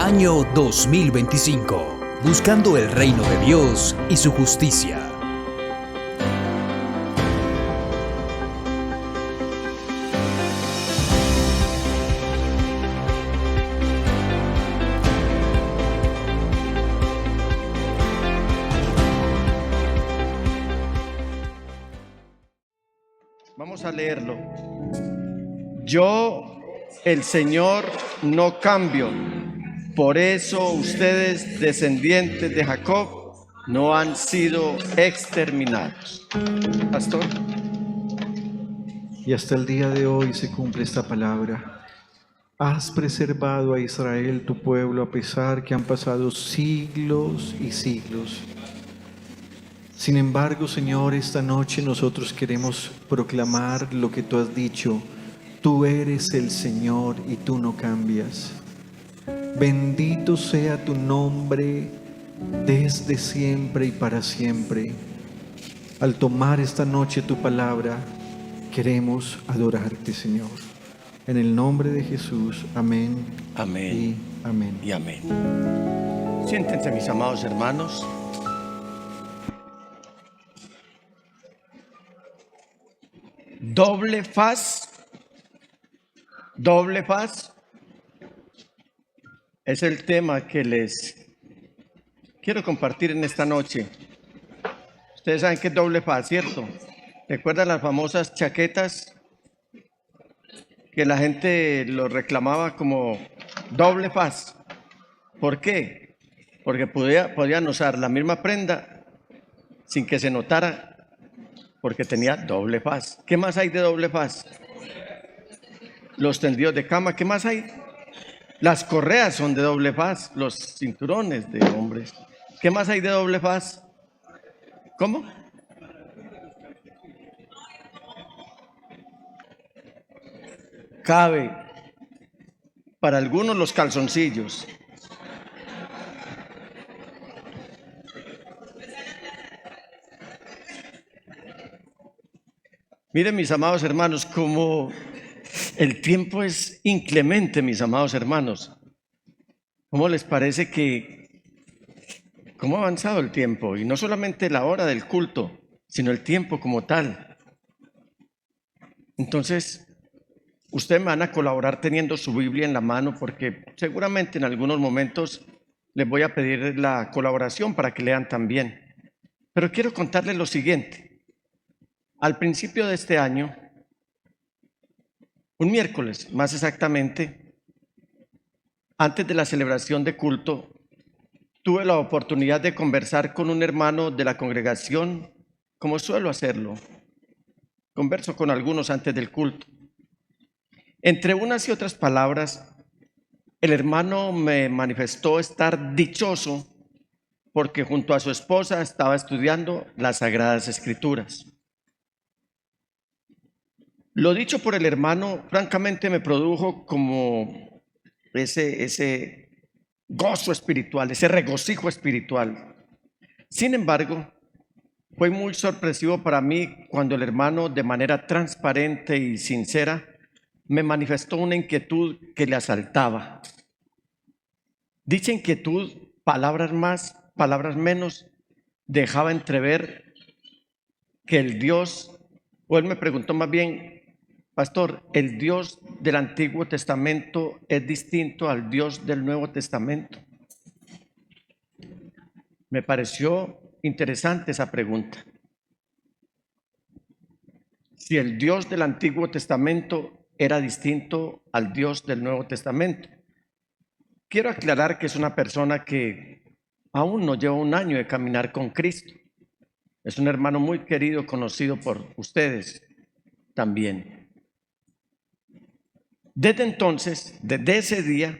Año 2025. Buscando el reino de Dios y su justicia. Vamos a leerlo. Yo, el Señor, no cambio. Por eso ustedes, descendientes de Jacob, no han sido exterminados. Pastor. Y hasta el día de hoy se cumple esta palabra. Has preservado a Israel, tu pueblo, a pesar que han pasado siglos y siglos. Sin embargo, Señor, esta noche nosotros queremos proclamar lo que tú has dicho. Tú eres el Señor y tú no cambias. Bendito sea tu nombre desde siempre y para siempre. Al tomar esta noche tu palabra, queremos adorarte, Señor. En el nombre de Jesús, amén. Amén. Y amén. Y amén. Siéntense, mis amados hermanos. Doble faz es el tema que les quiero compartir en esta noche. Ustedes saben que es doble faz, ¿cierto? ¿Recuerdan las famosas chaquetas que la gente lo reclamaba como doble faz? ¿Por qué? Porque podían usar la misma prenda sin que se notara, porque tenía doble faz. ¿Qué más hay de doble faz? Los tendidos de cama. ¿Qué más hay? Las correas son de doble faz, los cinturones de hombres. ¿Qué más hay de doble faz? ¿Cómo? Cabe para algunos los calzoncillos. Miren, mis amados hermanos, como el tiempo es inclemente, mis amados hermanos. ¿Cómo les parece cómo ha avanzado el tiempo? Y no solamente la hora del culto, sino el tiempo como tal. Entonces, ustedes me van a colaborar teniendo su Biblia en la mano, porque seguramente en algunos momentos les voy a pedir la colaboración para que lean también. Pero quiero contarles lo siguiente. Al principio de este año, un miércoles más exactamente, antes de la celebración de culto, tuve la oportunidad de conversar con un hermano de la congregación, como suelo hacerlo. Converso con algunos antes del culto. Entre unas y otras palabras, el hermano me manifestó estar dichoso porque junto a su esposa estaba estudiando las Sagradas Escrituras. Lo dicho por el hermano, francamente, me produjo como ese gozo espiritual, ese regocijo espiritual. Sin embargo, fue muy sorpresivo para mí cuando el hermano, de manera transparente y sincera, me manifestó una inquietud que le asaltaba. Dicha inquietud, palabras más, palabras menos, dejaba entrever que el Dios, o él me preguntó más bien: Pastor, ¿el Dios del Antiguo Testamento es distinto al Dios del Nuevo Testamento? Me pareció interesante esa pregunta. Si el Dios del Antiguo Testamento era distinto al Dios del Nuevo Testamento. Quiero aclarar que es una persona que aún no lleva un año de caminar con Cristo. Es un hermano muy querido, conocido por ustedes también. Desde entonces, desde ese día,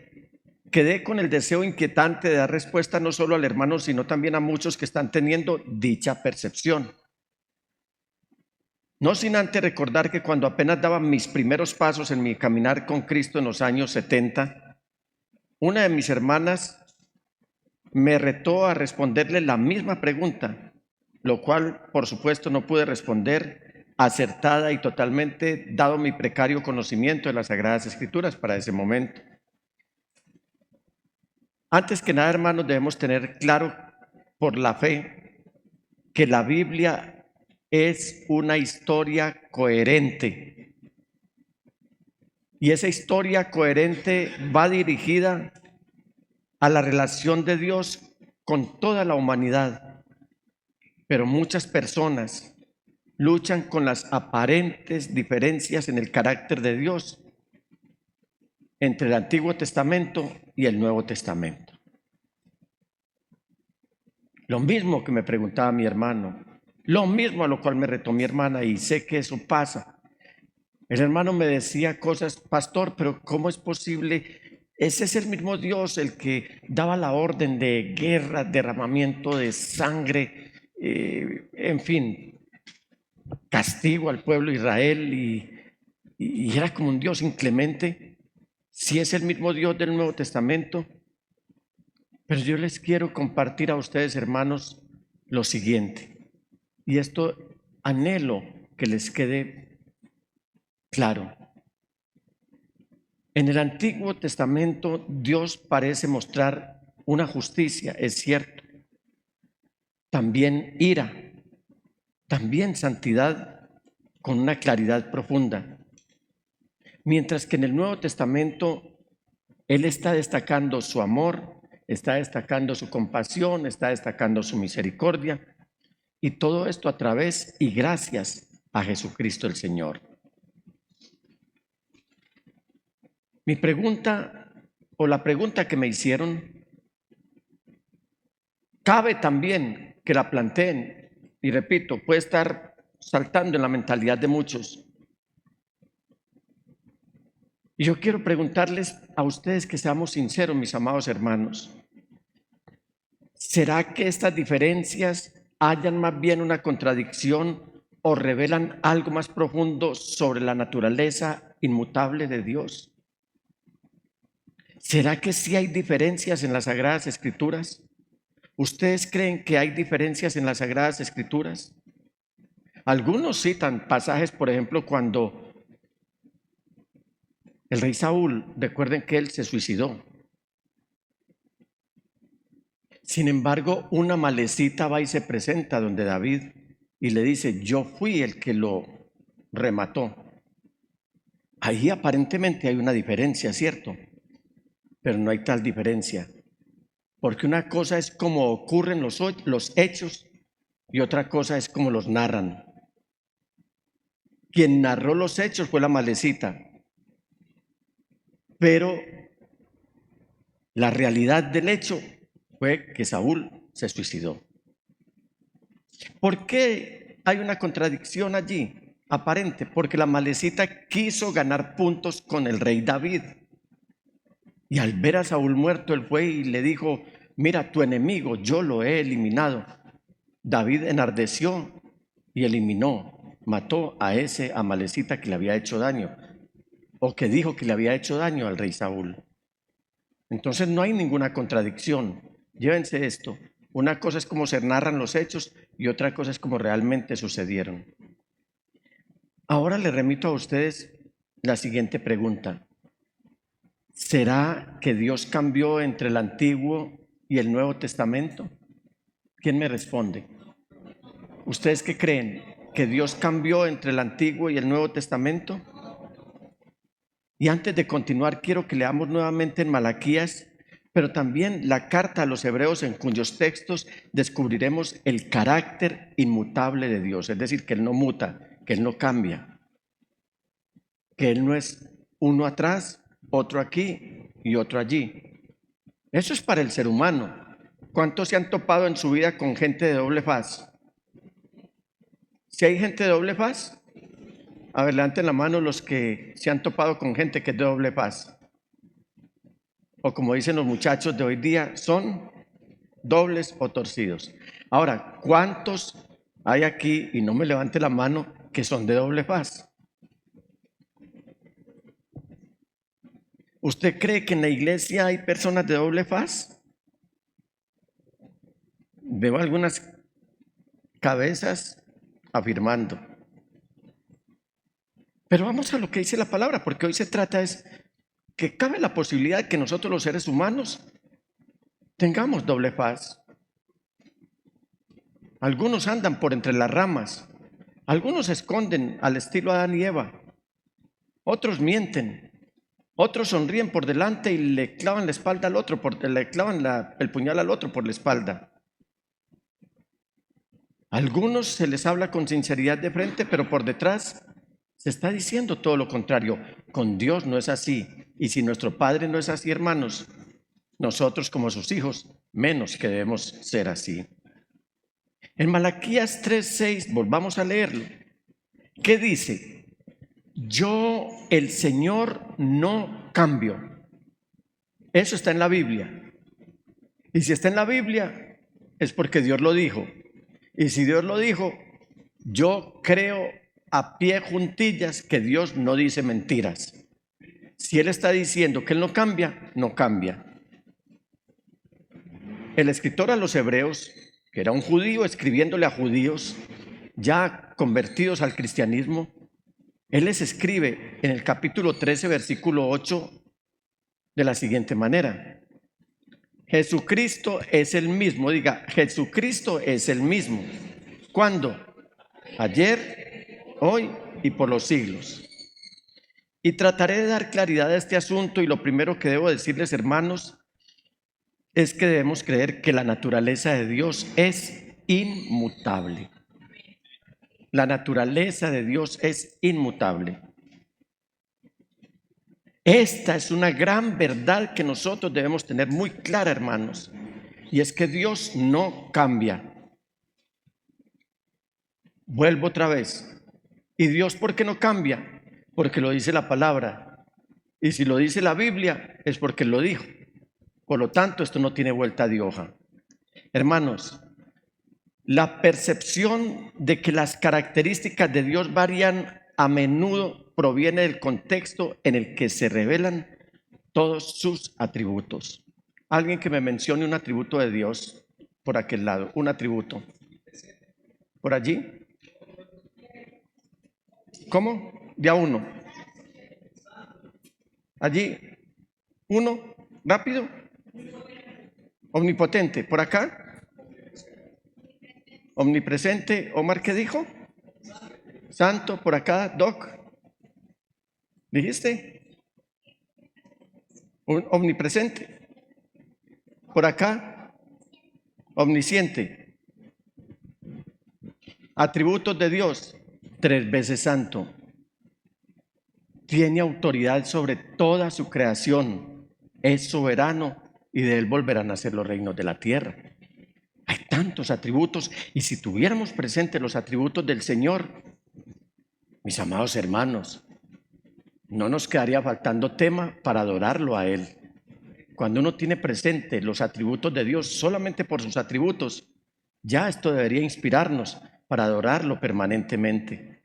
quedé con el deseo inquietante de dar respuesta no solo al hermano, sino también a muchos que están teniendo dicha percepción. No sin antes recordar que cuando apenas daba mis primeros pasos en mi caminar con Cristo en los años 70, una de mis hermanas me retó a responderle la misma pregunta, lo cual, por supuesto, no pude responder acertada y totalmente, dado mi precario conocimiento de las Sagradas Escrituras para ese momento. Antes que nada, hermanos, debemos tener claro por la fe que la Biblia es una historia coherente. Y esa historia coherente va dirigida a la relación de Dios con toda la humanidad. Pero muchas personas luchan con las aparentes diferencias en el carácter de Dios entre el Antiguo Testamento y el Nuevo Testamento. Lo mismo que me preguntaba mi hermano, lo mismo a lo cual me retó mi hermana, y sé que eso pasa. El hermano me decía cosas: pastor, pero ¿cómo es posible? Ese es el mismo Dios el que daba la orden de guerra, derramamiento de sangre, en fin, castigo al pueblo de Israel, y era como un Dios inclemente. Si es el mismo Dios del Nuevo Testamento. Pero yo les quiero compartir a ustedes, hermanos, lo siguiente, y esto anhelo que les quede claro. En el Antiguo Testamento Dios parece mostrar una justicia, es cierto, también ira, también santidad con una claridad profunda. Mientras que en el Nuevo Testamento Él está destacando su amor, está destacando su compasión, está destacando su misericordia, y todo esto a través y gracias a Jesucristo el Señor. Mi pregunta, o la pregunta que me hicieron, cabe también que la planteen, y repito, puede estar saltando en la mentalidad de muchos. Y yo quiero preguntarles a ustedes que seamos sinceros, mis amados hermanos. ¿Será que estas diferencias hayan más bien una contradicción o revelan algo más profundo sobre la naturaleza inmutable de Dios? ¿Será que sí hay diferencias en las Sagradas Escrituras? ¿Ustedes creen que hay diferencias en las Sagradas Escrituras? Algunos citan pasajes, por ejemplo, cuando el rey Saúl, recuerden que él se suicidó. Sin embargo, una malecita va y se presenta donde David y le dice: yo fui el que lo remató. Ahí aparentemente hay una diferencia, ¿cierto? Pero no hay tal diferencia, porque una cosa es cómo ocurren los hechos y otra cosa es cómo los narran. Quien narró los hechos fue la malecita, pero la realidad del hecho fue que Saúl se suicidó. ¿Por qué hay una contradicción allí aparente? Porque la malecita quiso ganar puntos con el rey David, y al ver a Saúl muerto, él fue y le dijo: mira, tu enemigo yo lo he eliminado. David enardeció y eliminó, mató a ese amalecita que le había hecho daño, o que dijo que le había hecho daño al rey Saúl. Entonces no hay ninguna contradicción. Llévense esto: una cosa es cómo se narran los hechos y otra cosa es cómo realmente sucedieron. Ahora le remito a ustedes la siguiente pregunta: ¿será que Dios cambió entre el Antiguo y el Nuevo Testamento? ¿Quién me responde? ¿Ustedes qué creen? ¿Que Dios cambió entre el Antiguo y el Nuevo Testamento? Y antes de continuar, quiero que leamos nuevamente en Malaquías, pero también la carta a los hebreos, en cuyos textos descubriremos el carácter inmutable de Dios, es decir, que Él no muta, que Él no cambia, que Él no es uno atrás, otro aquí y otro allí. Eso es para el ser humano. ¿Cuántos se han topado en su vida con gente de doble faz? ¿Si hay gente de doble faz? A ver, levanten la mano los que se han topado con gente que es de doble faz. O como dicen los muchachos de hoy día, son dobles o torcidos. Ahora, ¿cuántos hay aquí, y no me levante la mano, que son de doble faz? ¿Usted cree que en la iglesia hay personas de doble faz? Veo algunas cabezas afirmando. Pero vamos a lo que dice la palabra, porque hoy se trata es que cabe la posibilidad de que nosotros los seres humanos tengamos doble faz. Algunos andan por entre las ramas, algunos se esconden al estilo Adán y Eva, otros mienten, otros sonríen por delante y le clavan la espalda al otro, le clavan el puñal al otro por la espalda. A algunos se les habla con sinceridad de frente, pero por detrás se está diciendo todo lo contrario. Con Dios no es así. Y si nuestro Padre no es así, hermanos, nosotros como sus hijos, menos que debemos ser así. En Malaquías 3:6, volvamos a leerlo. ¿Qué dice? Yo, el Señor, no cambio. Eso está en la Biblia. Y si está en la Biblia, es porque Dios lo dijo. Y si Dios lo dijo, yo creo a pie juntillas que Dios no dice mentiras. Si Él está diciendo que Él no cambia, no cambia. El escritor a los Hebreos, que era un judío escribiéndole a judíos ya convertidos al cristianismo, él les escribe en el capítulo 13, versículo 8, de la siguiente manera: Jesucristo es el mismo. Diga, Jesucristo es el mismo. ¿Cuándo? Ayer, hoy y por los siglos. Y trataré de dar claridad a este asunto, y lo primero que debo decirles, hermanos, es que debemos creer que la naturaleza de Dios es inmutable. La naturaleza de Dios es inmutable. Esta es una gran verdad que nosotros debemos tener muy clara, hermanos, y es que Dios no cambia. Vuelvo otra vez. ¿Y Dios por qué no cambia? Porque lo dice la palabra. Y si lo dice la Biblia, es porque Él lo dijo. Por lo tanto, esto no tiene vuelta de hoja. Hermanos, la percepción de que las características de Dios varían a menudo proviene del contexto en el que se revelan todos sus atributos. Alguien que me mencione un atributo de Dios por aquel lado, un atributo. ¿Por allí? ¿Cómo? De a uno. Allí. Uno, rápido. Omnipotente. ¿Por acá? Omnipresente. Omar, ¿qué dijo? Santo. Por acá, Doc. ¿Dijiste? Omnipresente. Por acá, omnisciente. Atributos de Dios: 3 veces santo. Tiene autoridad sobre toda su creación. Es soberano y de Él volverán a ser los reinos de la tierra. Hay tantos atributos, y si tuviéramos presentes los atributos del Señor, mis amados hermanos, no nos quedaría faltando tema para adorarlo a Él. Cuando uno tiene presente los atributos de Dios solamente por sus atributos, ya esto debería inspirarnos para adorarlo permanentemente.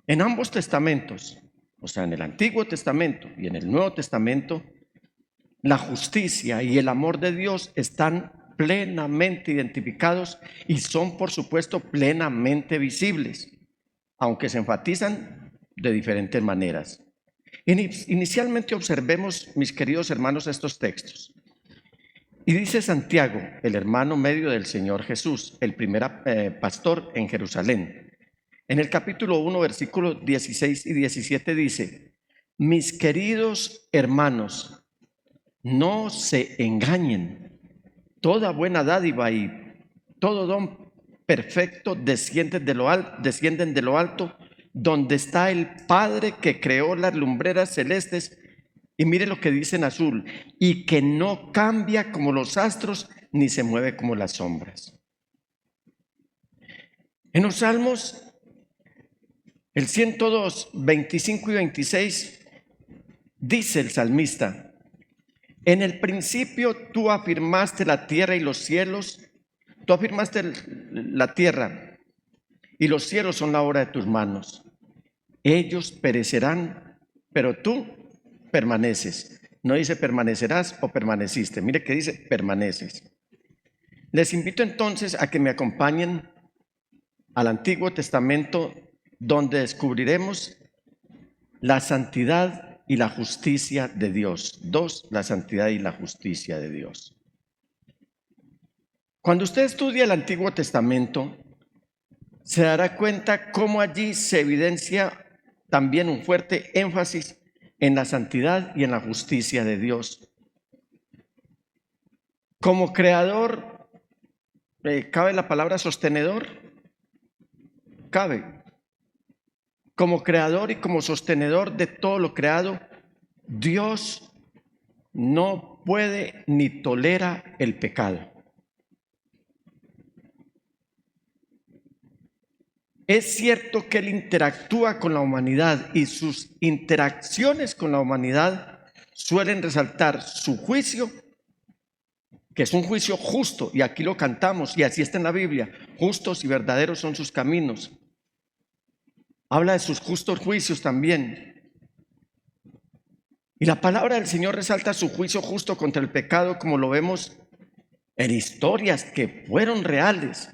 En ambos testamentos, o sea, en el Antiguo Testamento y en el Nuevo Testamento, la justicia y el amor de Dios están plenamente identificados y son, por supuesto, plenamente visibles, aunque se enfatizan de diferentes maneras. Inicialmente observemos, mis queridos hermanos, estos textos. Y dice Santiago, el hermano medio del Señor Jesús, el primer pastor en Jerusalén. En el capítulo 1, versículos 16 y 17 dice: mis queridos hermanos, no se engañen. Toda buena dádiva y todo don perfecto descienden de lo alto, donde está el Padre que creó las lumbreras celestes. Y mire lo que dice en azul: y que no cambia como los astros, ni se mueve como las sombras. En los Salmos, el 102, 25 y 26, dice el salmista: en el principio tú afirmaste la tierra y los cielos. Tú afirmaste la tierra y los cielos son la obra de tus manos. Ellos perecerán, pero tú permaneces. No dice permanecerás o permaneciste. Mire que dice permaneces. Les invito entonces a que me acompañen al Antiguo Testamento, donde descubriremos la santidad y la justicia de Dios. 2, la santidad y la justicia de Dios. Cuando usted estudia el Antiguo Testamento, se dará cuenta cómo allí se evidencia también un fuerte énfasis en la santidad y en la justicia de Dios. Como creador, ¿cabe la palabra sostenedor? Cabe. Como creador y como sostenedor de todo lo creado, Dios no puede ni tolera el pecado. Es cierto que Él interactúa con la humanidad y sus interacciones con la humanidad suelen resaltar su juicio, que es un juicio justo, y aquí lo cantamos, y así está en la Biblia: justos y verdaderos son sus caminos. Habla de sus justos juicios también. Y la palabra del Señor resalta su juicio justo contra el pecado, como lo vemos en historias que fueron reales,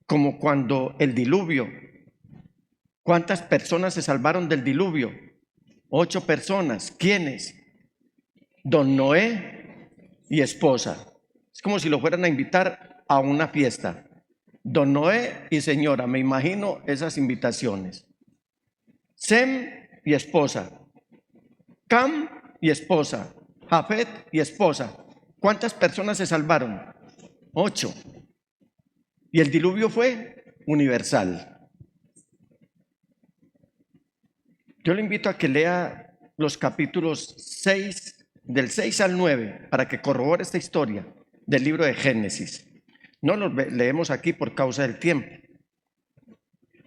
como cuando el diluvio. ¿Cuántas personas se salvaron del diluvio? 8 personas. ¿Quiénes? Don Noé y esposa. Es como si lo fueran a invitar a una fiesta. Don Noé y señora, me imagino esas invitaciones. Sem y esposa. Cam y esposa. Jafet y esposa. ¿Cuántas personas se salvaron? 8. Y el diluvio fue universal. Yo le invito a que lea los capítulos 6, del 6 al 9, para que corrobore esta historia del libro de Génesis. No los leemos aquí por causa del tiempo.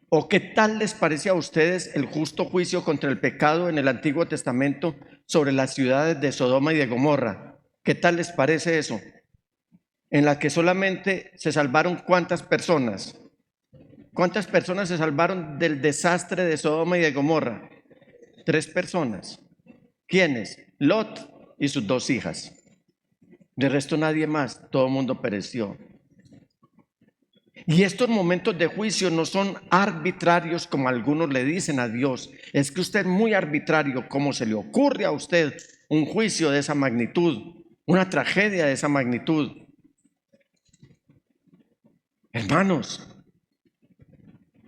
¿O qué tal les parece a ustedes el justo juicio contra el pecado en el Antiguo Testamento sobre las ciudades de Sodoma y de Gomorra? ¿Qué tal les parece eso? En la que solamente se salvaron ¿cuántas personas? ¿Cuántas personas se salvaron del desastre de Sodoma y de Gomorra? 3 personas. ¿Quiénes? Lot y sus 2 hijas. De resto nadie más, todo el mundo pereció. Y estos momentos de juicio no son arbitrarios como algunos le dicen a Dios. Es que usted es muy arbitrario. ¿Cómo se le ocurre a usted un juicio de esa magnitud? Una tragedia de esa magnitud. Hermanos,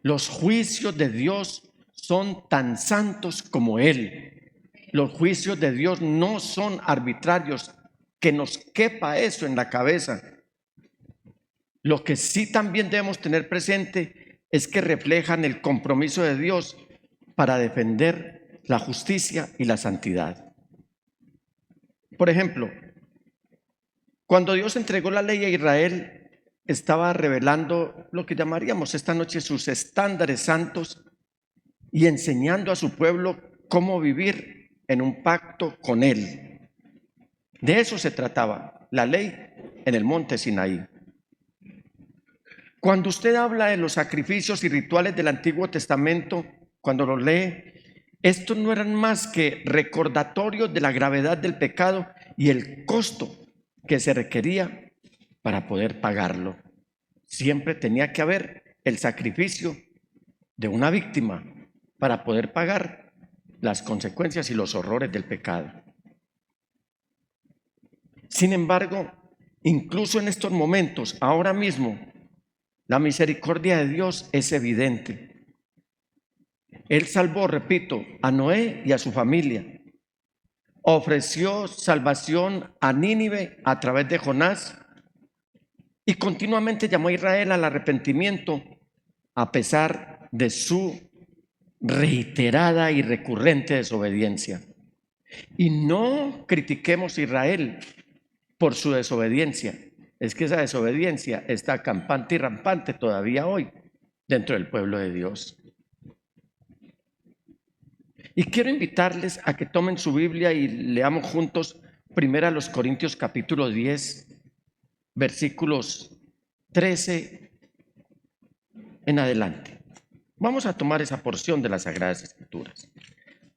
los juicios de Dios son tan santos como Él. Los juicios de Dios no son arbitrarios, que nos quepa eso en la cabeza. Lo que sí también debemos tener presente es que reflejan el compromiso de Dios para defender la justicia y la santidad. Por ejemplo, cuando Dios entregó la ley a Israel, estaba revelando lo que llamaríamos esta noche sus estándares santos y enseñando a su pueblo cómo vivir en un pacto con Él. De eso se trataba, la ley en el monte Sinaí. Cuando usted habla de los sacrificios y rituales del Antiguo Testamento, cuando los lee, estos no eran más que recordatorios de la gravedad del pecado y el costo que se requería para poder pagarlo. Siempre tenía que haber el sacrificio de una víctima para poder pagar las consecuencias y los horrores del pecado. Sin embargo, incluso en estos momentos, ahora mismo, la misericordia de Dios es evidente. Él salvó, repito, a Noé y a su familia. Ofreció salvación a Nínive a través de Jonás y continuamente llamó a Israel al arrepentimiento a pesar de su reiterada y recurrente desobediencia. Y no critiquemos a Israel por su desobediencia. Es que esa desobediencia está campante y rampante todavía hoy dentro del pueblo de Dios. Y quiero invitarles a que tomen su Biblia y leamos juntos 1 Corintios capítulo 10, versículos 13 en adelante. Vamos a tomar esa porción de las Sagradas Escrituras.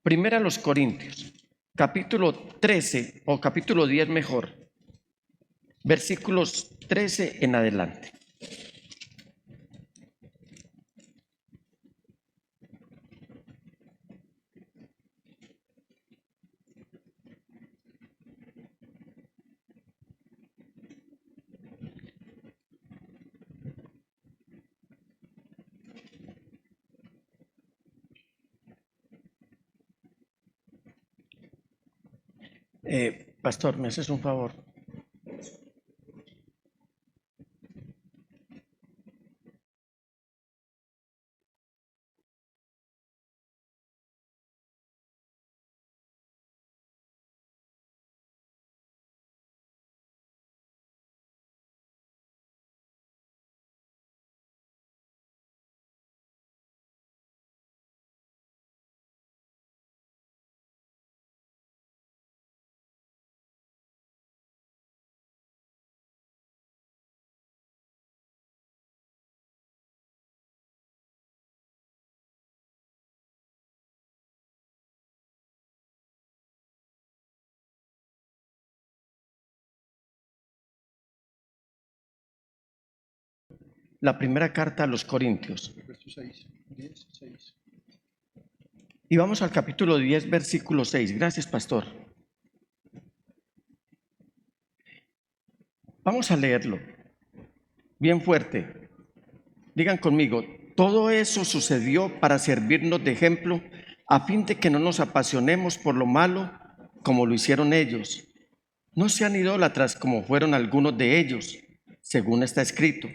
1 Corintios, capítulo 13 o capítulo 10 mejor, versículos 13 en adelante. Pastor, ¿me haces un favor? La primera carta a los Corintios. Y vamos al capítulo 10, versículo 6. Gracias, pastor. Vamos a leerlo bien fuerte. Digan conmigo, todo eso sucedió para servirnos de ejemplo a fin de que no nos apasionemos por lo malo como lo hicieron ellos. No sean idólatras como fueron algunos de ellos, según está escrito.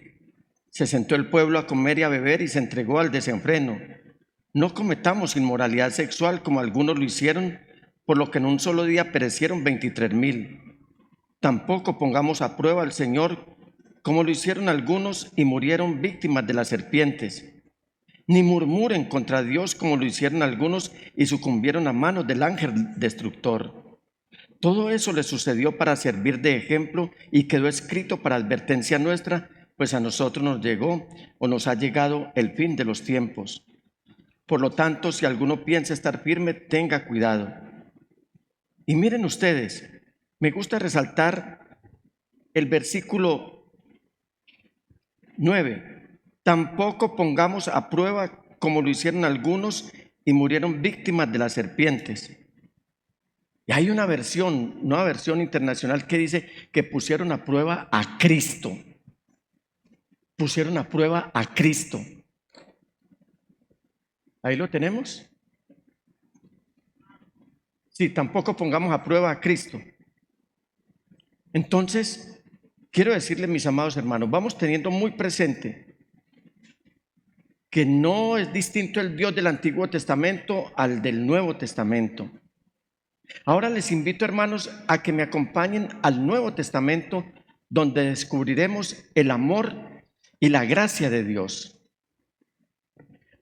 Se sentó el pueblo a comer y a beber y se entregó al desenfreno. No cometamos inmoralidad sexual como algunos lo hicieron, por lo que en un solo día perecieron 23,000. Tampoco pongamos a prueba al Señor como lo hicieron algunos y murieron víctimas de las serpientes. Ni murmuren contra Dios como lo hicieron algunos y sucumbieron a manos del ángel destructor. Todo eso les sucedió para servir de ejemplo y quedó escrito para advertencia nuestra, pues a nosotros nos llegó o nos ha llegado el fin de los tiempos. Por lo tanto, si alguno piensa estar firme, tenga cuidado. Y miren ustedes, me gusta resaltar el versículo 9. Tampoco pongamos a prueba como lo hicieron algunos y murieron víctimas de las serpientes. Y hay una nueva versión internacional que dice que pusieron a prueba a Cristo. Pusieron a prueba a Cristo. Ahí lo tenemos. Sí, tampoco pongamos a prueba a Cristo. Entonces, quiero decirles, mis amados hermanos, vamos teniendo muy presente que no es distinto el Dios del Antiguo Testamento al del Nuevo Testamento. Ahora les invito, hermanos, a que me acompañen al Nuevo Testamento, donde descubriremos el amor y la gracia de Dios.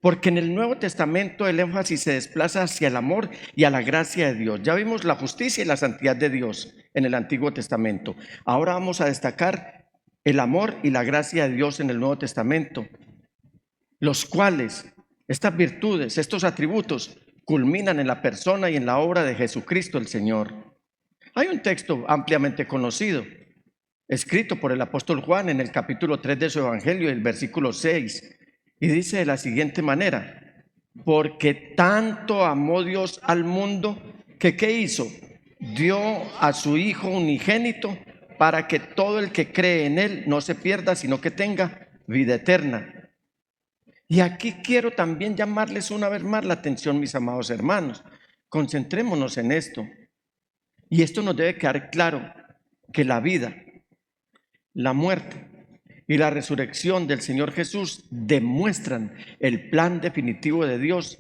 Porque en el Nuevo Testamento el énfasis se desplaza hacia el amor y a la gracia de Dios. Ya vimos la justicia y la santidad de Dios en el Antiguo Testamento. Ahora vamos a destacar el amor y la gracia de Dios en el Nuevo Testamento, los cuales, estas virtudes, estos atributos, culminan en la persona y en la obra de Jesucristo el Señor. Hay un texto ampliamente conocido, escrito por el apóstol Juan en el capítulo 3 de su Evangelio, el versículo 6, y dice de la siguiente manera: porque tanto amó Dios al mundo que ¿qué hizo? Dio a su Hijo unigénito para que todo el que cree en Él no se pierda, sino que tenga vida eterna. Y aquí quiero también llamarles una vez más la atención, mis amados hermanos. Concentrémonos en esto. Y esto nos debe quedar claro, que la vida, la muerte y la resurrección del Señor Jesús demuestran el plan definitivo de Dios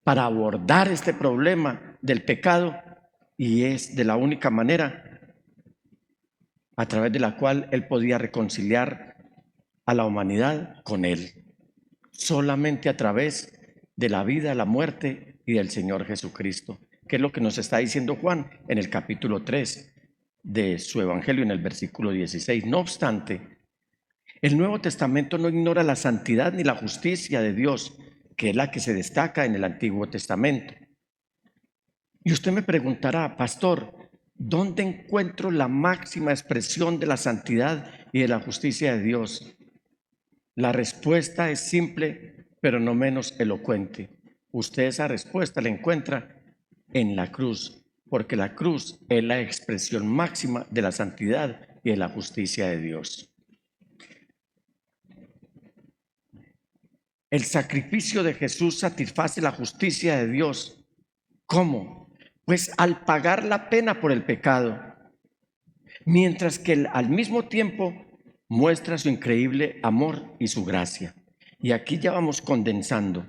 para abordar este problema del pecado, y es de la única manera a través de la cual Él podía reconciliar a la humanidad con Él. Solamente a través de la vida, la muerte y del Señor Jesucristo, que es lo que nos está diciendo Juan en el capítulo 3 de su Evangelio, en el versículo 16. No obstante, el Nuevo Testamento no ignora la santidad ni la justicia de Dios, que es la que se destaca en el Antiguo Testamento. Y usted me preguntará, pastor, ¿dónde encuentro la máxima expresión de la santidad y de la justicia de Dios? La respuesta es simple, pero no menos elocuente. Usted esa respuesta la encuentra en la cruz, porque la cruz es la expresión máxima de la santidad y de la justicia de Dios. El sacrificio de Jesús satisface la justicia de Dios. ¿Cómo? pues al pagar la pena por el pecado, mientras que Él al mismo tiempo muestra su increíble amor y su gracia. Y aquí ya vamos condensando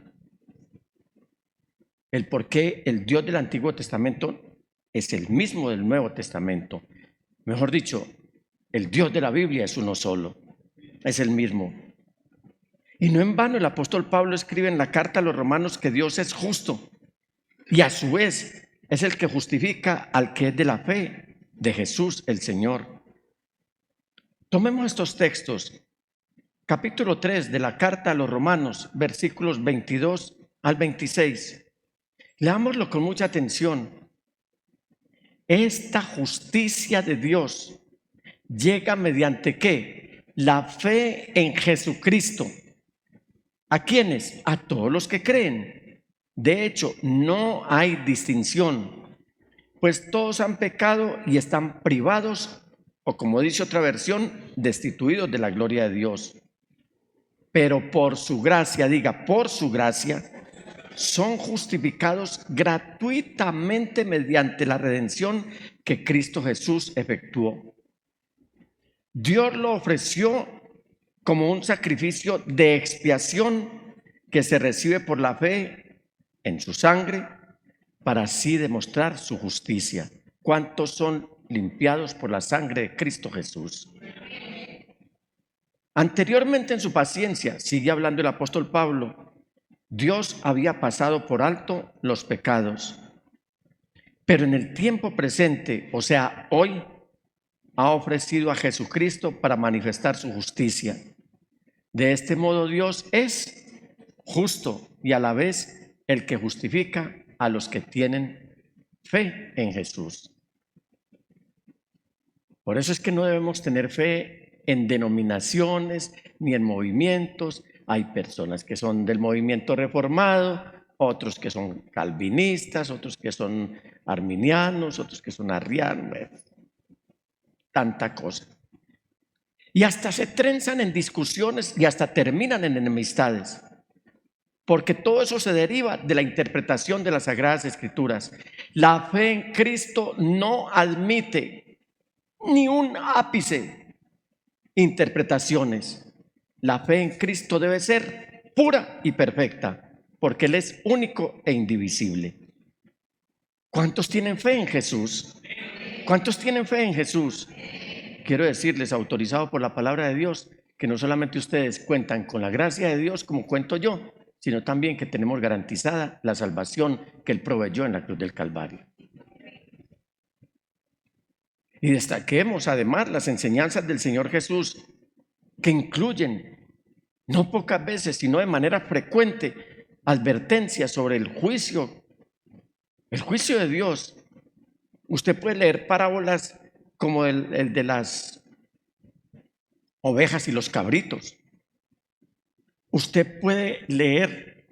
el por qué el Dios del Antiguo Testamento es el mismo del Nuevo Testamento. Mejor dicho, el Dios de la Biblia es uno solo, es el mismo. Y no en vano el apóstol Pablo escribe en la carta a los romanos que Dios es justo y a su vez es el que justifica al que es de la fe de Jesús el Señor. Tomemos estos textos, capítulo 3 de la carta a los romanos, versículos 22 al 26. Leámoslo con mucha atención. Esta justicia de Dios llega mediante ¿qué? La fe en Jesucristo. ¿A quiénes? A todos los que creen. De hecho, no hay distinción, pues todos han pecado y están privados, o como dice otra versión, destituidos de la gloria de Dios. Pero por su gracia, diga, por su gracia, son justificados gratuitamente mediante la redención que Cristo Jesús efectuó. Dios lo ofreció como un sacrificio de expiación que se recibe por la fe en su sangre para así demostrar su justicia. ¿Cuántos son limpiados por la sangre de Cristo Jesús? Anteriormente en su paciencia, sigue hablando el apóstol Pablo, Dios había pasado por alto los pecados, pero en el tiempo presente, o sea, hoy, ha ofrecido a Jesucristo para manifestar su justicia. De este modo Dios es justo y a la vez el que justifica a los que tienen fe en Jesús. Por eso es que no debemos tener fe en denominaciones ni en movimientos. Hay personas que son del movimiento reformado, otros que son calvinistas, otros que son arminianos, otros que son arrianos, tanta cosa. Y hasta se trenzan en discusiones y hasta terminan en enemistades, porque todo eso se deriva de la interpretación de las Sagradas Escrituras. La fe en Cristo no admite ni un ápice interpretaciones. La fe en Cristo debe ser pura y perfecta, porque Él es único e indivisible. ¿Cuántos tienen fe en Jesús? ¿Cuántos tienen fe en Jesús? Quiero decirles, autorizado por la palabra de Dios, que no solamente ustedes cuentan con la gracia de Dios como cuento yo, sino también que tenemos garantizada la salvación que Él proveyó en la cruz del Calvario. Y destaquemos además las enseñanzas del Señor Jesús, que incluyen, no pocas veces, sino de manera frecuente, advertencias sobre el juicio de Dios. Usted puede leer parábolas como el de las ovejas y los cabritos. Usted puede leer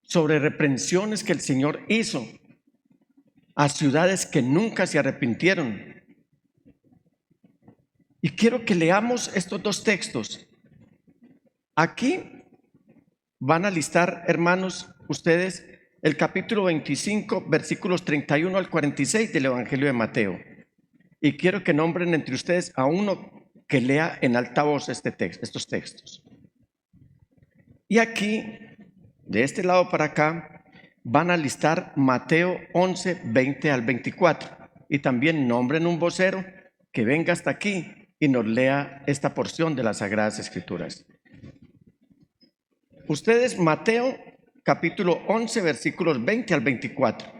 sobre reprensiones que el Señor hizo a ciudades que nunca se arrepintieron. Y quiero que leamos estos dos textos. Aquí van a listar, hermanos, ustedes el capítulo 25, versículos 31 al 46 del Evangelio de Mateo. Y quiero que nombren entre ustedes a uno que lea en alta voz estos textos. Y aquí, de este lado para acá, van a listar Mateo 11, 20 al 24. Y también nombren un vocero que venga hasta aquí y nos lea esta porción de las Sagradas Escrituras. Ustedes, Mateo capítulo 11, versículos 20 al 24.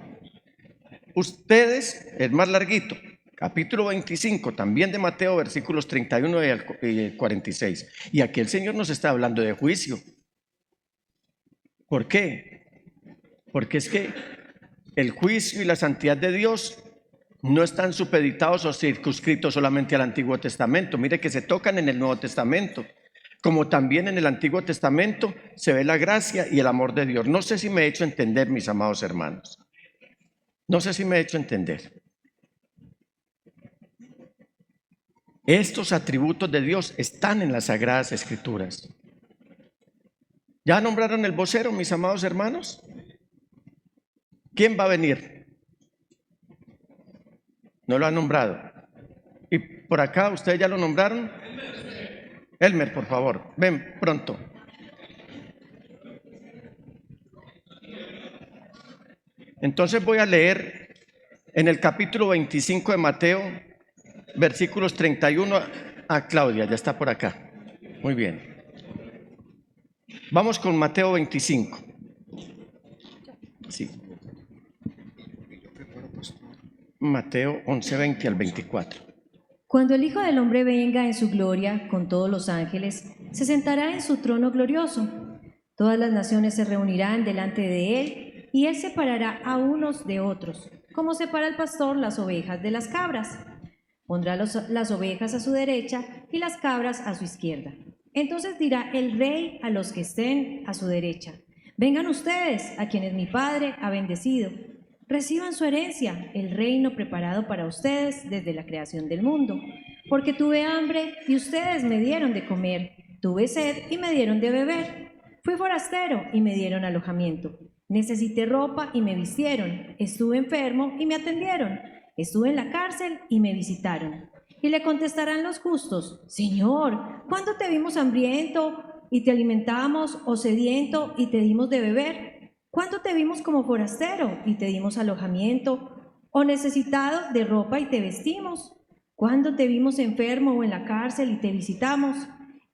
Ustedes, es más larguito, capítulo 25, también de Mateo, versículos 31 y 46. Y aquí el Señor nos está hablando de juicio. ¿Por qué? Porque es que el juicio y la santidad de Dios no están supeditados o circunscritos solamente al Antiguo Testamento. Mire que se tocan en el Nuevo Testamento. Como también en el Antiguo Testamento se ve la gracia y el amor de Dios. No sé si me he hecho entender, mis amados hermanos. No sé si me he hecho entender. Estos atributos de Dios están en las Sagradas Escrituras. ¿Ya nombraron el vocero, mis amados hermanos? ¿Quién va a venir? No lo han nombrado. ¿Y por acá ustedes ya lo nombraron? Elmer, por favor, ven pronto. Entonces voy a leer en el capítulo 25 de Mateo, versículos 31 a Claudia, ya está por acá. Muy bien. Vamos con Mateo 25. Sí. Mateo 11, 20 al 24. Cuando el Hijo del Hombre venga en su gloria con todos los ángeles, se sentará en su trono glorioso. Todas las naciones se reunirán delante de él, y él separará a unos de otros, como separa el pastor las ovejas de las cabras. Pondrá las ovejas a su derecha y las cabras a su izquierda. Entonces dirá el rey a los que estén a su derecha: vengan ustedes, a quienes mi Padre ha bendecido. Reciban su herencia, el reino preparado para ustedes desde la creación del mundo. Porque tuve hambre y ustedes me dieron de comer, tuve sed y me dieron de beber. Fui forastero y me dieron alojamiento. Necesité ropa y me vistieron. Estuve enfermo y me atendieron. Estuve en la cárcel y me visitaron. Y le contestarán los justos: Señor, ¿cuándo te vimos hambriento y te alimentamos, o sediento y te dimos de beber? ¿Cuándo te vimos como forastero y te dimos alojamiento, o necesitado de ropa y te vestimos? ¿Cuándo te vimos enfermo o en la cárcel y te visitamos?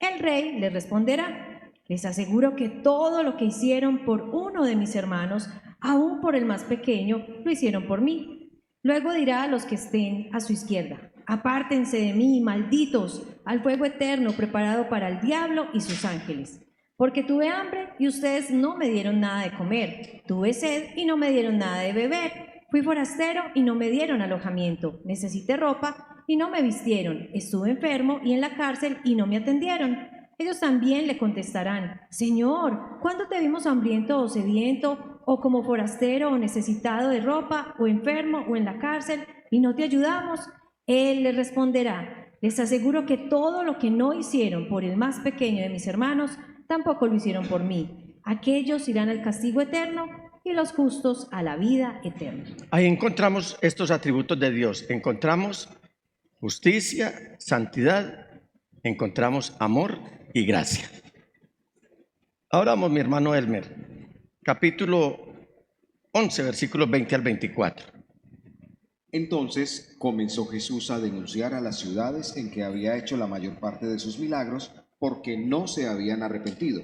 El rey le responderá: les aseguro que todo lo que hicieron por uno de mis hermanos, aún por el más pequeño, lo hicieron por mí. Luego dirá a los que estén a su izquierda: apártense de mí, malditos, al fuego eterno preparado para el diablo y sus ángeles. Porque tuve hambre y ustedes no me dieron nada de comer. Tuve sed y no me dieron nada de beber. Fui forastero y no me dieron alojamiento. Necesité ropa y no me vistieron. Estuve enfermo y en la cárcel y no me atendieron. Ellos también le contestarán: Señor, ¿cuándo te vimos hambriento o sediento, o como forastero o necesitado de ropa, o enfermo o en la cárcel, y no te ayudamos? Él le responderá: les aseguro que todo lo que no hicieron por el más pequeño de mis hermanos, tampoco lo hicieron por mí. Aquellos irán al castigo eterno y los justos a la vida eterna. Ahí encontramos estos atributos de Dios. Encontramos justicia, santidad, encontramos amor y gracia. Ahora vamos, mi hermano Elmer, capítulo 11, versículos 20 al 24. Entonces comenzó Jesús a denunciar a las ciudades en que había hecho la mayor parte de sus milagros, porque no se habían arrepentido.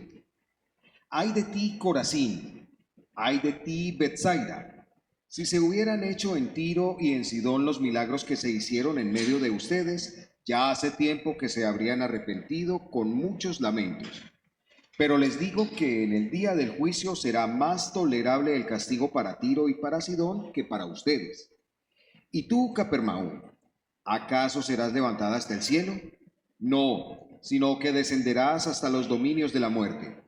¡Ay de ti, Corazín! ¡Ay de ti, Betsaida! Si se hubieran hecho en Tiro y en Sidón los milagros que se hicieron en medio de ustedes, ya hace tiempo que se habrían arrepentido con muchos lamentos. Pero les digo que en el día del juicio será más tolerable el castigo para Tiro y para Sidón que para ustedes. ¿Y tú, Capernaúm, acaso serás levantada hasta el cielo? No, sino que descenderás hasta los dominios de la muerte.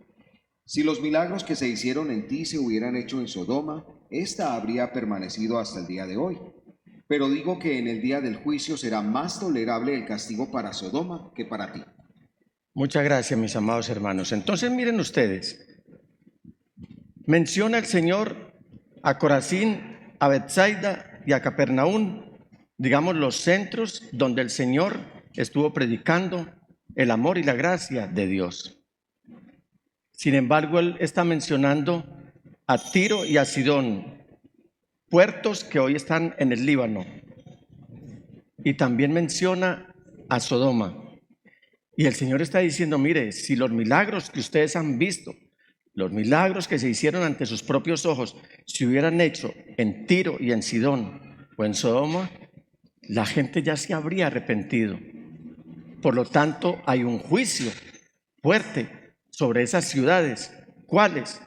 Si los milagros que se hicieron en ti se hubieran hecho en Sodoma, ésta habría permanecido hasta el día de hoy. Pero digo que en el día del juicio será más tolerable el castigo para Sodoma que para ti. Muchas gracias, mis amados hermanos. Entonces miren ustedes, menciona el Señor a Corazín, a Betsaida y a Capernaúm, digamos los centros donde el Señor estuvo predicando el amor y la gracia de Dios. Sin embargo, Él está mencionando a Tiro y a Sidón, puertos que hoy están en el Líbano, y también menciona a Sodoma. Y el Señor está diciendo: mire, si los milagros que ustedes han visto, los milagros que se hicieron ante sus propios ojos, se hubieran hecho en Tiro y en Sidón o en Sodoma, la gente ya se habría arrepentido. Por lo tanto, hay un juicio fuerte sobre esas ciudades. ¿Cuáles?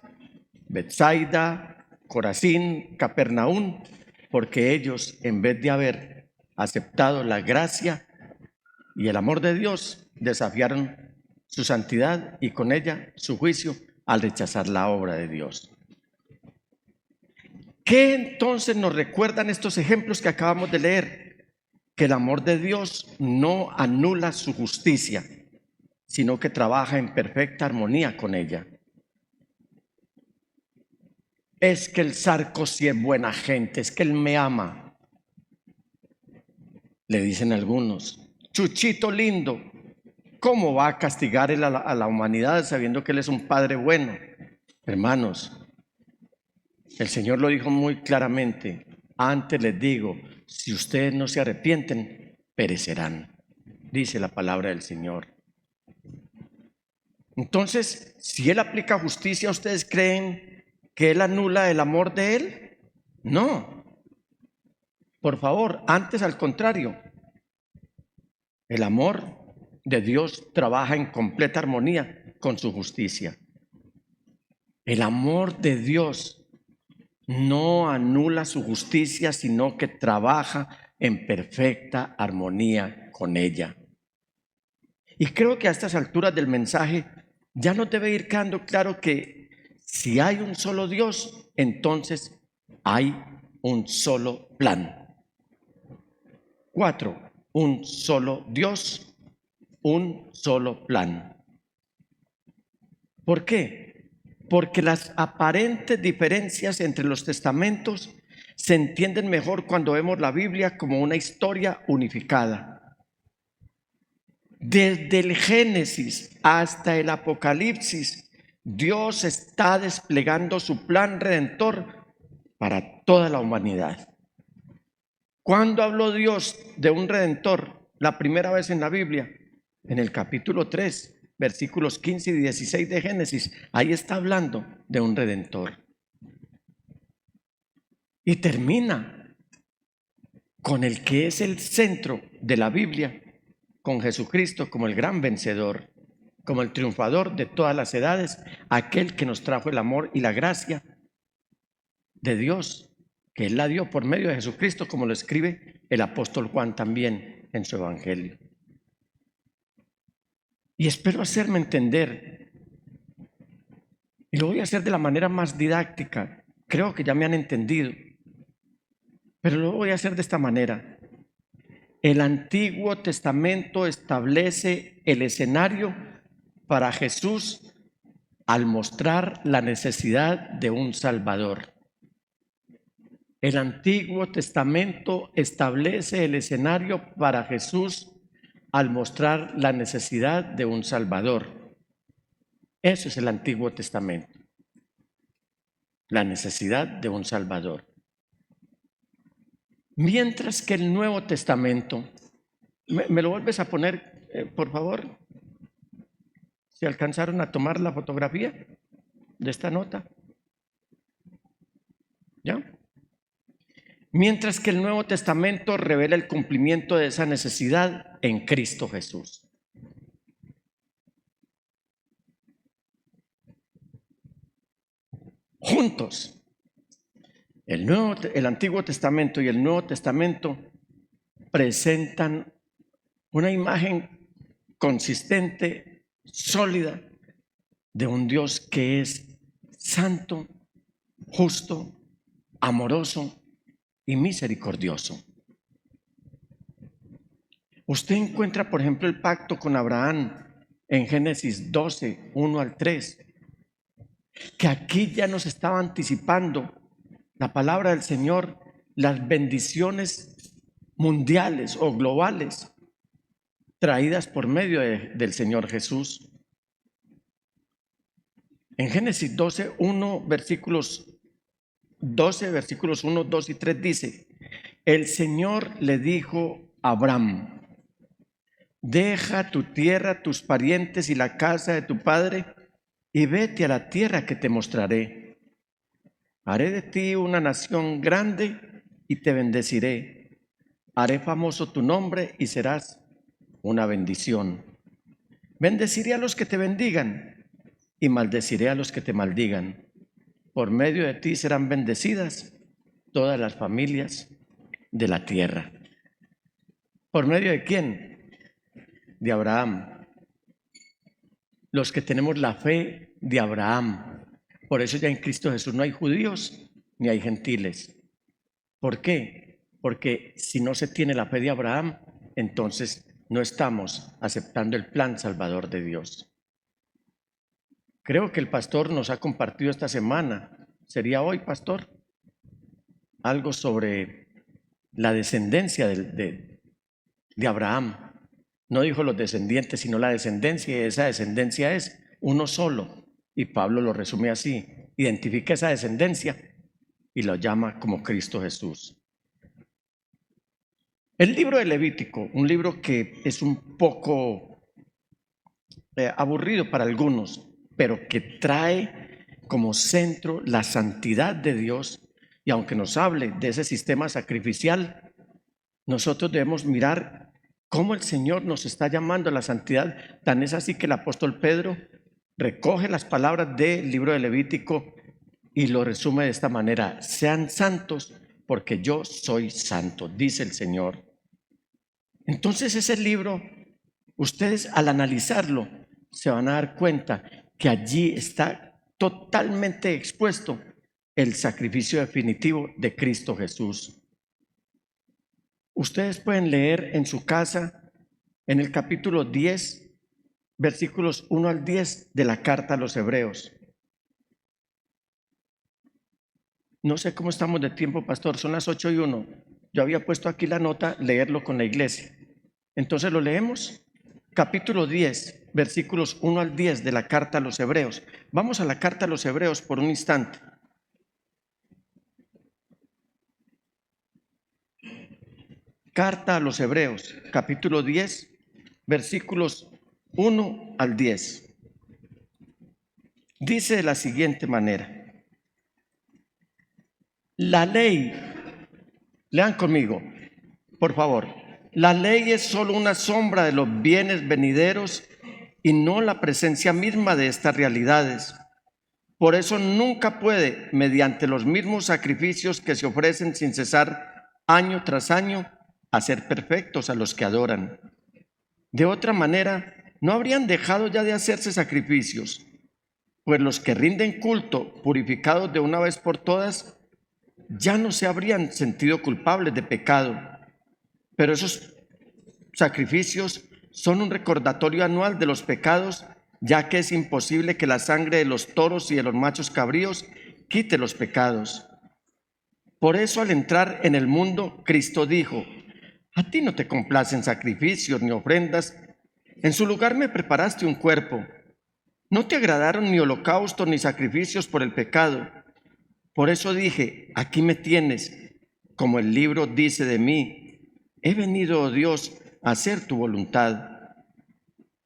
Betsaida, Corazín, Capernaúm, porque ellos, en vez de haber aceptado la gracia y el amor de Dios, desafiaron su santidad y con ella su juicio al rechazar la obra de Dios. ¿Qué entonces nos recuerdan estos ejemplos que acabamos de leer? Que el amor de Dios no anula su justicia, sino que trabaja en perfecta armonía con ella. Es que el Sarkozy es buena gente, es que él me ama. Le dicen algunos, Chuchito lindo, ¿cómo va a castigar él a la humanidad sabiendo que él es un padre bueno? Hermanos, el Señor lo dijo muy claramente. Antes les digo, si ustedes no se arrepienten, perecerán. Dice la palabra del Señor. Entonces, si Él aplica justicia, ¿ustedes creen que Él anula el amor de Él? No. Por favor, antes al contrario. El amor de Dios trabaja en completa armonía con su justicia. El amor de Dios no anula su justicia, sino que trabaja en perfecta armonía con ella. Y creo que a estas alturas del mensaje ya nos debe ir quedando claro que si hay un solo Dios, entonces hay un solo plan. 4. Un solo Dios, un solo plan. ¿Por qué? Porque las aparentes diferencias entre los testamentos se entienden mejor cuando vemos la Biblia como una historia unificada. Desde el Génesis hasta el Apocalipsis, Dios está desplegando su plan redentor para toda la humanidad. ¿Cuándo habló Dios de un redentor? La primera vez en la Biblia, en el capítulo 3, versículos 15 y 16 de Génesis. Ahí está hablando de un redentor. Y termina con el que es el centro de la Biblia, con Jesucristo como el gran vencedor, como el triunfador de todas las edades, aquel que nos trajo el amor y la gracia de Dios, que Él la dio por medio de Jesucristo, como lo escribe el apóstol Juan también en su evangelio. Y espero hacerme entender, y lo voy a hacer de la manera más didáctica. Creo que ya me han entendido, pero lo voy a hacer de esta manera. El Antiguo Testamento establece el escenario para Jesús al mostrar la necesidad de un Salvador. El Antiguo Testamento establece el escenario para Jesús al mostrar la necesidad de un Salvador. Eso es el Antiguo Testamento, la necesidad de un Salvador. Mientras que el Nuevo Testamento, ¿me lo vuelves a poner, por favor? ¿Se alcanzaron a tomar la fotografía de esta nota? ¿Ya? Mientras que el Nuevo Testamento revela el cumplimiento de esa necesidad en Cristo Jesús. Juntos. El Antiguo Testamento y el Nuevo Testamento presentan una imagen consistente, sólida, de un Dios que es santo, justo, amoroso y misericordioso. Usted encuentra, por ejemplo, el pacto con Abraham en Génesis 12, 1 al 3, que aquí ya nos estaba anticipando la palabra del Señor, las bendiciones mundiales o globales traídas por medio del Señor Jesús. En Génesis 12, 1, versículos 12, versículos 1, 2 y 3 dice: el Señor le dijo a Abraham: deja tu tierra, tus parientes y la casa de tu padre y vete a la tierra que te mostraré. Haré de ti una nación grande y te bendeciré. Haré famoso tu nombre y serás una bendición. Bendeciré a los que te bendigan y maldeciré a los que te maldigan. Por medio de ti serán bendecidas todas las familias de la tierra. ¿Por medio de quién? De Abraham. Los que tenemos la fe de Abraham. Por eso ya en Cristo Jesús no hay judíos ni hay gentiles. ¿Por qué? Porque si no se tiene la fe de Abraham, entonces no estamos aceptando el plan salvador de Dios. Creo que el pastor nos ha compartido esta semana, sería hoy, pastor, algo sobre la descendencia de Abraham. No dijo los descendientes, sino la descendencia, y esa descendencia es uno solo. Y Pablo lo resume así: identifica esa descendencia y lo llama como Cristo Jesús. El libro de Levítico, un libro que es un poco aburrido para algunos, pero que trae como centro la santidad de Dios. Y aunque nos hable de ese sistema sacrificial, nosotros debemos mirar cómo el Señor nos está llamando a la santidad. Tan es así que el apóstol Pedro recoge las palabras del libro de Levítico y lo resume de esta manera: sean santos porque yo soy santo, dice el Señor. Entonces ese libro, ustedes al analizarlo se van a dar cuenta que allí está totalmente expuesto el sacrificio definitivo de Cristo Jesús. Ustedes pueden leer en su casa, en el capítulo 10, versículos 1 al 10 de la carta a los Hebreos. No sé cómo estamos de tiempo, pastor, son las 8:01. Yo había puesto aquí la nota, leerlo con la iglesia. Entonces lo leemos. Capítulo 10, versículos 1 al 10 de la carta a los Hebreos. Vamos a la carta a los Hebreos por un instante. Carta a los Hebreos, capítulo 10, versículos 1 al 10. Dice de la siguiente manera: la ley, lean conmigo, por favor. La ley es solo una sombra de los bienes venideros y no la presencia misma de estas realidades. Por eso nunca puede, mediante los mismos sacrificios que se ofrecen sin cesar año tras año, hacer perfectos a los que adoran. De otra manera, no habrían dejado ya de hacerse sacrificios, pues los que rinden culto, purificados de una vez por todas, ya no se habrían sentido culpables de pecado. Pero esos sacrificios son un recordatorio anual de los pecados, ya que es imposible que la sangre de los toros y de los machos cabríos quite los pecados. Por eso, al entrar en el mundo, Cristo dijo: a ti no te complacen sacrificios ni ofrendas, en su lugar me preparaste un cuerpo. No te agradaron ni holocaustos ni sacrificios por el pecado. Por eso dije: aquí me tienes, como el libro dice de mí: he venido, oh Dios, a hacer tu voluntad.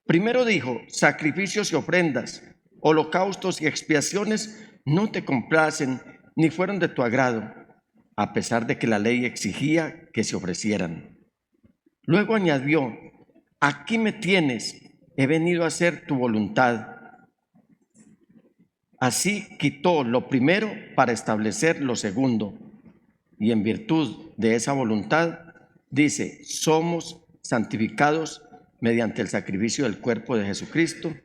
Primero dijo: sacrificios y ofrendas, holocaustos y expiaciones no te complacen ni fueron de tu agrado, a pesar de que la ley exigía que se ofrecieran. Luego añadió: aquí me tienes, he venido a hacer tu voluntad. Así quitó lo primero para establecer lo segundo. Y en virtud de esa voluntad, dice, somos santificados mediante el sacrificio del cuerpo de Jesucristo,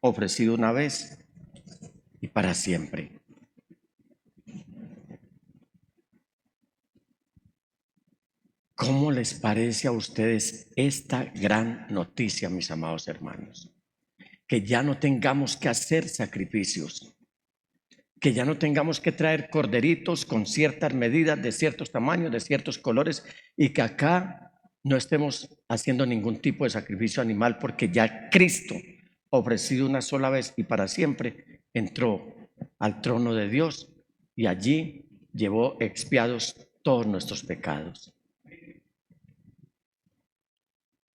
ofrecido una vez y para siempre. ¿Cómo les parece a ustedes esta gran noticia, mis amados hermanos? Que ya no tengamos que hacer sacrificios, que ya no tengamos que traer corderitos con ciertas medidas, de ciertos tamaños, de ciertos colores, y que acá no estemos haciendo ningún tipo de sacrificio animal, porque ya Cristo, ofrecido una sola vez y para siempre, entró al trono de Dios y allí llevó expiados todos nuestros pecados.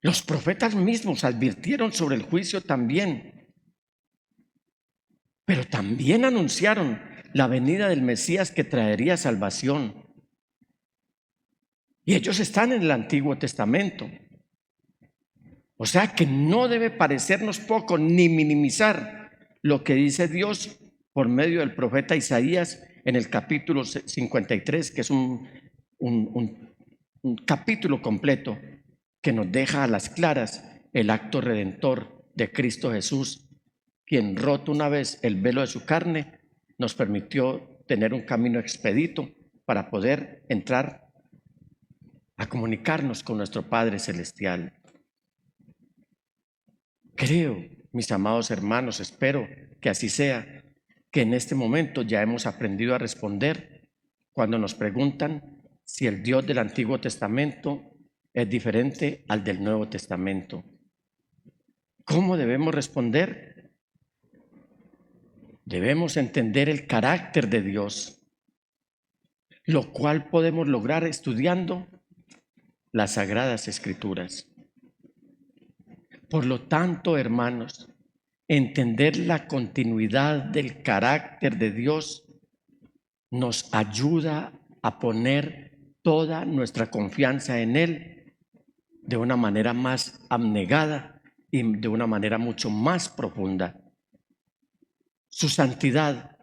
Los profetas mismos advirtieron sobre el juicio también, pero también anunciaron la venida del Mesías que traería salvación. Y ellos están en el Antiguo Testamento. O sea que no debe parecernos poco ni minimizar lo que dice Dios por medio del profeta Isaías en el capítulo 53, que es un capítulo completo que nos deja a las claras el acto redentor de Cristo Jesús, quien roto una vez el velo de su carne, nos permitió tener un camino expedito para poder entrar a comunicarnos con nuestro Padre Celestial. Creo, mis amados hermanos, espero que así sea, que en este momento ya hemos aprendido a responder cuando nos preguntan si el Dios del Antiguo Testamento es diferente al del Nuevo Testamento. ¿Cómo debemos responder? Debemos entender el carácter de Dios, lo cual podemos lograr estudiando las Sagradas Escrituras. Por lo tanto, hermanos, entender la continuidad del carácter de Dios nos ayuda a poner toda nuestra confianza en Él de una manera más abnegada y de una manera mucho más profunda. Su santidad,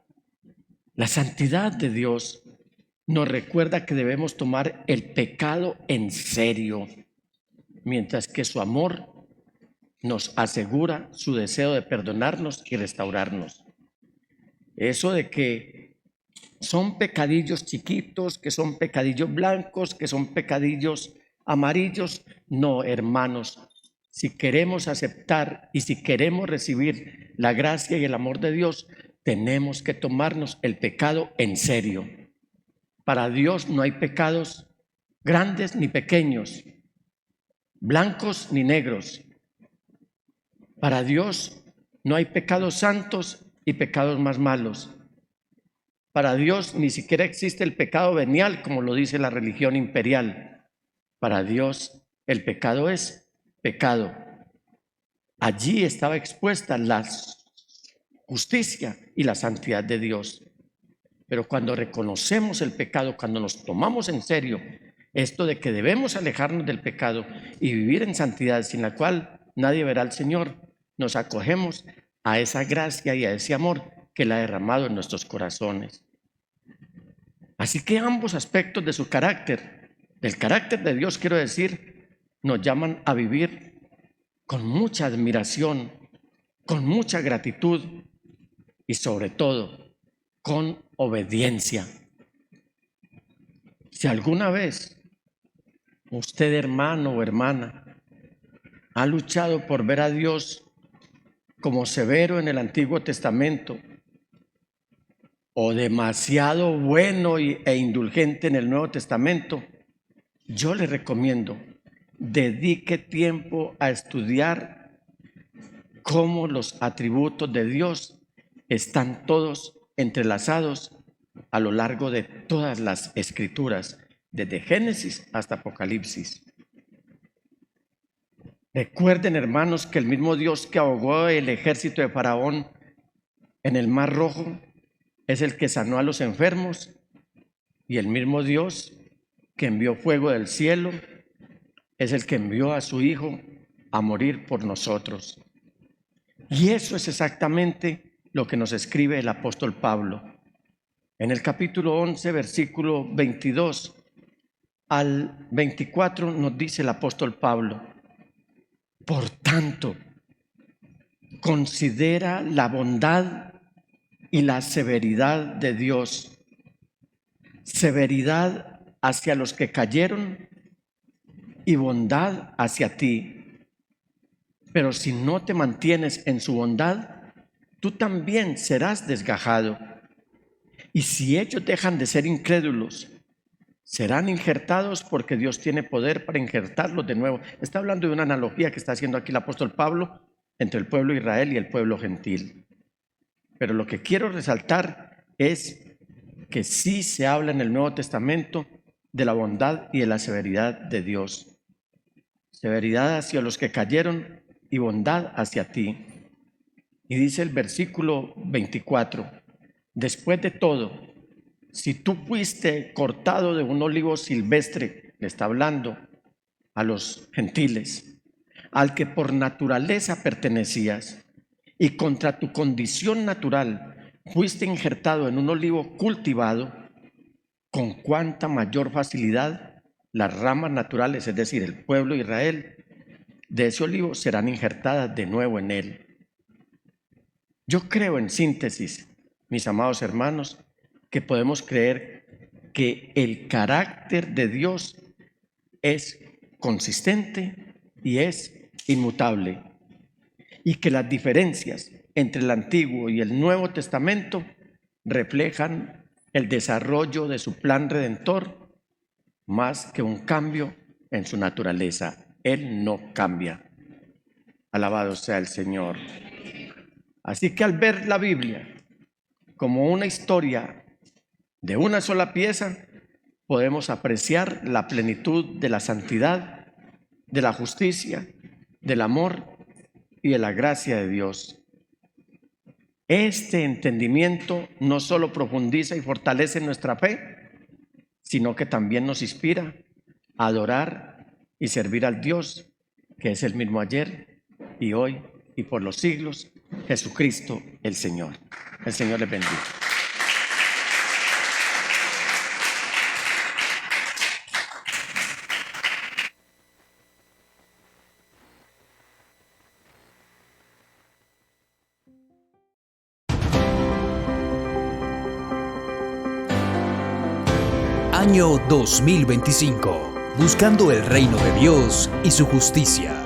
la santidad de Dios, nos recuerda que debemos tomar el pecado en serio, mientras que su amor nos asegura su deseo de perdonarnos y restaurarnos. Eso de que son pecadillos chiquitos, que son pecadillos blancos, que son pecadillos amarillos, no, hermanos. Si queremos aceptar y si queremos recibir la gracia y el amor de Dios, tenemos que tomarnos el pecado en serio. Para Dios no hay pecados grandes ni pequeños, blancos ni negros. Para Dios no hay pecados santos y pecados más malos. Para Dios ni siquiera existe el pecado venial, como lo dice la religión imperial. Para Dios el pecado es pecado. Allí estaba expuesta la justicia y la santidad de Dios. Pero cuando reconocemos el pecado, cuando nos tomamos en serio esto de que debemos alejarnos del pecado y vivir en santidad, sin la cual nadie verá al Señor, nos acogemos a esa gracia y a ese amor que Él ha derramado en nuestros corazones. Así que ambos aspectos de su carácter, del carácter de Dios, quiero decir, nos llaman a vivir con mucha admiración, con mucha gratitud y sobre todo con obediencia. Si alguna vez usted, hermano o hermana, ha luchado por ver a Dios como severo en el Antiguo Testamento o demasiado bueno e indulgente en el Nuevo Testamento, yo le recomiendo, dedique tiempo a estudiar cómo los atributos de Dios están todos entrelazados a lo largo de todas las Escrituras, desde Génesis hasta Apocalipsis. Recuerden, hermanos, que el mismo Dios que ahogó el ejército de Faraón en el Mar Rojo es el que sanó a los enfermos, y el mismo Dios que envió fuego del cielo es el que envió a su Hijo a morir por nosotros. Y eso es exactamente lo que nos escribe el apóstol Pablo. En el capítulo 11, versículo 22 al 24 nos dice el apóstol Pablo: por tanto, considera la bondad y la severidad de Dios, severidad hacia los que cayeron y bondad hacia ti. Pero si no te mantienes en su bondad, tú también serás desgajado. Y si ellos dejan de ser incrédulos, serán injertados, porque Dios tiene poder para injertarlos de nuevo. Está hablando de una analogía que está haciendo aquí el apóstol Pablo entre el pueblo de Israel y el pueblo gentil. Pero lo que quiero resaltar es que sí se habla en el Nuevo Testamento de la bondad y de la severidad de Dios. Severidad hacia los que cayeron y bondad hacia ti. Y dice el versículo 24: después de todo, si tú fuiste cortado de un olivo silvestre, le está hablando a los gentiles, al que por naturaleza pertenecías, y contra tu condición natural fuiste injertado en un olivo cultivado, con cuánta mayor facilidad las ramas naturales, es decir, el pueblo de Israel, de ese olivo serán injertadas de nuevo en él. Yo creo, en síntesis, mis amados hermanos, que podemos creer que el carácter de Dios es consistente y es inmutable, y que las diferencias entre el Antiguo y el Nuevo Testamento reflejan el desarrollo de su plan redentor más que un cambio en su naturaleza. Él no cambia. Alabado sea el Señor. Así que al ver la Biblia como una historia de una sola pieza, podemos apreciar la plenitud de la santidad, de la justicia, del amor y de la gracia de Dios. Este entendimiento no solo profundiza y fortalece nuestra fe, sino que también nos inspira a adorar y servir al Dios que es el mismo ayer y hoy y por los siglos, Jesucristo el Señor. El Señor les bendiga. Año 2025. Buscando el reino de Dios y su justicia.